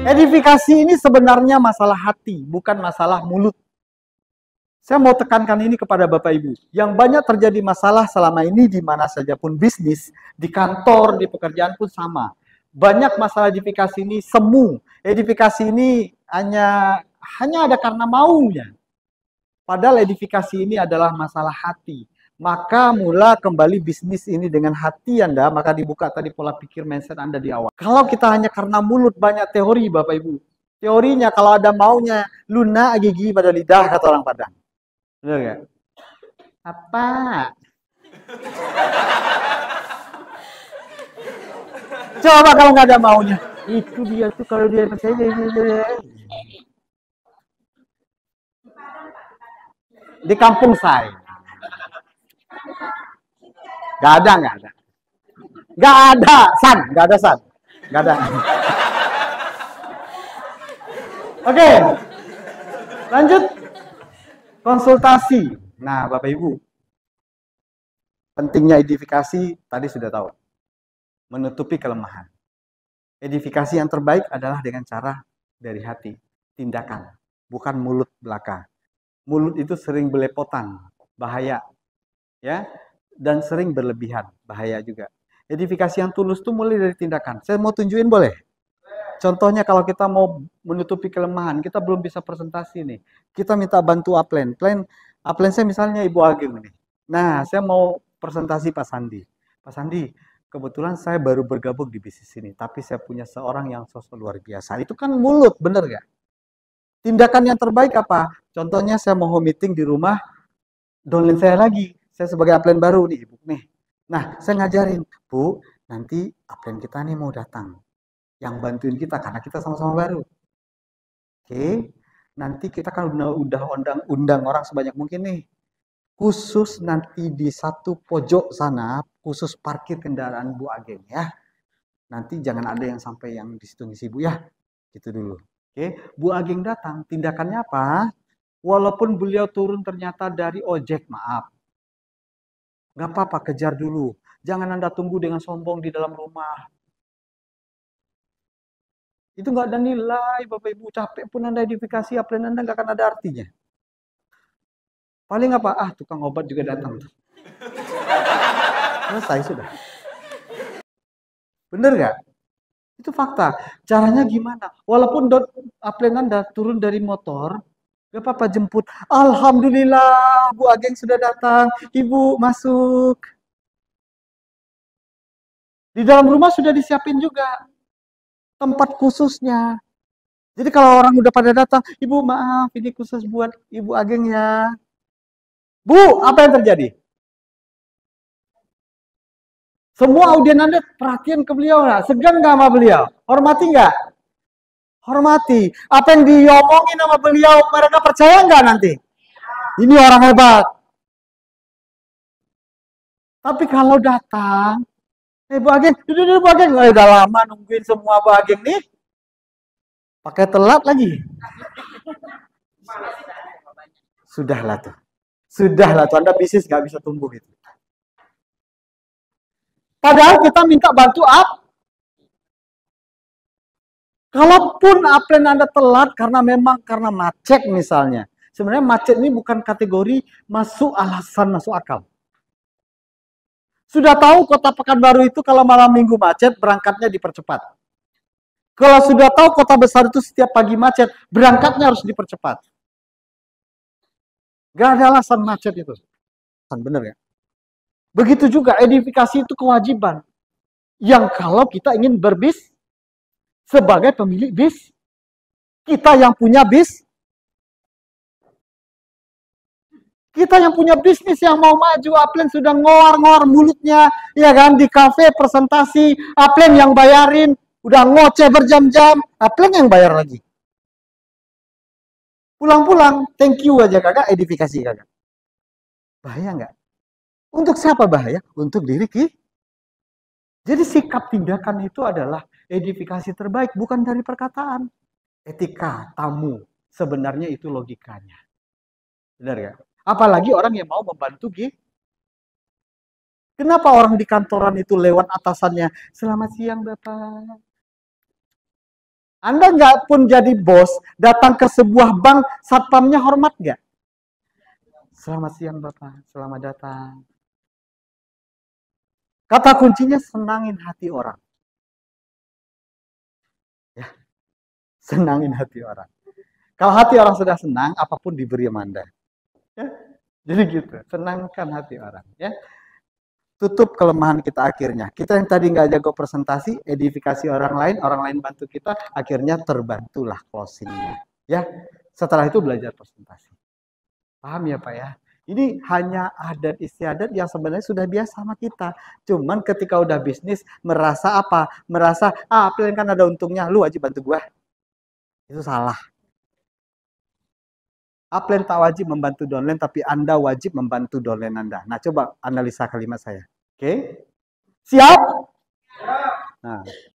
Edifikasi ini sebenarnya masalah hati, bukan masalah mulut. Saya mau tekankan ini kepada Bapak Ibu. Yang banyak terjadi masalah selama ini di mana saja pun bisnis, di kantor, di pekerjaan pun sama. Banyak masalah edifikasi ini semu. Edifikasi ini hanya ada karena maunya. Padahal edifikasi ini adalah masalah hati. Maka mula kembali bisnis ini dengan hati Anda, maka dibuka tadi pola pikir mindset Anda di awal. Kalau kita hanya karena mulut, banyak teori Bapak Ibu. Teorinya kalau ada maunya, lunak gigi pada lidah, kata orang Padang. Benar gak? Apa? Coba kalau nggak ada maunya. Itu dia tuh kalau dia percaya. Di kampung saya. Gak ada, gak ada. Gak ada, San. Gak ada, San. Gak ada. Oke. Lanjut. Konsultasi. Nah, Bapak Ibu. Pentingnya edifikasi tadi sudah tahu. Menutupi kelemahan. Edifikasi yang terbaik adalah dengan cara dari hati. Tindakan. Bukan mulut belaka. Mulut itu sering belepotan. Bahaya. Ya, dan sering berlebihan, bahaya juga. Edifikasi yang tulus itu mulai dari tindakan. Saya mau tunjukin boleh? Contohnya kalau kita mau menutupi kelemahan, kita belum bisa presentasi nih. Kita minta bantu upline. Upline saya misalnya Ibu Ageng nih. Nah, saya mau presentasi Pak Sandi. Pak Sandi, kebetulan saya baru bergabung di bisnis ini, tapi saya punya seorang yang sosok luar biasa. Itu kan mulut, bener gak? Tindakan yang terbaik apa? Contohnya saya mau home meeting di rumah, downline saya lagi. Saya sebagai upline baru nih, Ibu. Nih. Nah, saya ngajarin, Bu, nanti upline kita nih mau datang. Yang bantuin kita, karena kita sama-sama baru. Oke, nanti kita kan udah undang orang sebanyak mungkin nih. Khusus nanti di satu pojok sana, khusus parkir kendaraan Bu Ageng ya. Nanti jangan ada yang sampai yang di situ ngisi Bu ya. Gitu dulu. Oke, Bu Ageng datang, tindakannya apa? Walaupun beliau turun ternyata dari ojek, maaf. Gak apa-apa, kejar dulu. Jangan Anda tunggu dengan sombong di dalam rumah. Itu nggak ada nilai, Bapak Ibu. Capek pun Anda edifikasi, upline Anda nggak akan ada artinya. Paling apa? Ah, tukang obat juga datang. Selesai sudah. Bener nggak? Itu fakta. Caranya gimana? Walaupun upline Anda turun dari motor, gak apa-apa jemput. Alhamdulillah, Bu Ageng sudah datang. Ibu masuk. Di dalam rumah sudah disiapin juga tempat khususnya. Jadi kalau orang udah pada datang, Ibu maaf ini khusus buat Ibu Ageng ya. Bu, apa yang terjadi? Semua audien Anda perhatian ke beliau nggak? Segan nggak sama beliau? Hormati nggak? Hormati. Apa yang diomongin sama beliau, mereka percaya nggak nanti? Ini orang hebat. Tapi kalau datang, Bu Ageng, duduk Bu Ageng. Udah lama nungguin semua Bu Ageng nih. Pakai telat lagi. Sudahlah tuh. Sudahlah tuh, Anda bisnis nggak bisa tumbuh gitu. Padahal kita minta bantu up. Kalaupun upline Anda telat karena macet misalnya. Sebenarnya macet ini bukan kategori masuk alasan masuk akal. Sudah tahu Kota Pekanbaru itu kalau malam minggu macet, berangkatnya dipercepat. Kalau sudah tahu kota besar itu setiap pagi macet, berangkatnya harus dipercepat. Gak ada alasan macet itu. Bener ya? Begitu juga edifikasi itu kewajiban. Yang kalau kita ingin berbis sebagai pemilik bis, kita yang punya bis, kita yang punya bisnis yang mau maju, upline sudah ngor-ngor mulutnya, ya kan, di kafe presentasi, upline yang bayarin, udah ngoceh berjam-jam, upline yang bayar lagi. Pulang-pulang, thank you aja kagak, edifikasi kagak. Bahaya nggak? Untuk siapa bahaya? Untuk diri kita. Jadi sikap tindakan itu adalah edifikasi terbaik, bukan dari perkataan. Etika tamu, sebenarnya itu logikanya. Benar ya? Apalagi orang yang mau membantu gitu. Kenapa orang di kantoran itu lewat atasannya, selamat siang Bapak. Anda nggak pun jadi bos, datang ke sebuah bank, satpamnya hormat nggak? Selamat siang Bapak, selamat datang. Kata kuncinya senangin hati orang. Ya, senangin hati orang. Kalau hati orang sudah senang, apapun diberi sama Anda. Ya, jadi gitu, senangkan hati orang. Ya, tutup kelemahan kita akhirnya. Kita yang tadi nggak jago presentasi, edifikasi orang lain bantu kita, akhirnya terbantulah closingnya. Ya, setelah itu belajar presentasi. Paham ya Pak ya? Ini hanya adat istiadat yang sebenarnya sudah biasa sama kita. Cuman ketika udah bisnis, merasa apa? Merasa, plan kan ada untungnya, lu wajib bantu gua. Itu salah. Upline tak wajib membantu downline, tapi Anda wajib membantu downline Anda. Nah, coba analisa kalimat saya. Oke? Siap? Nah,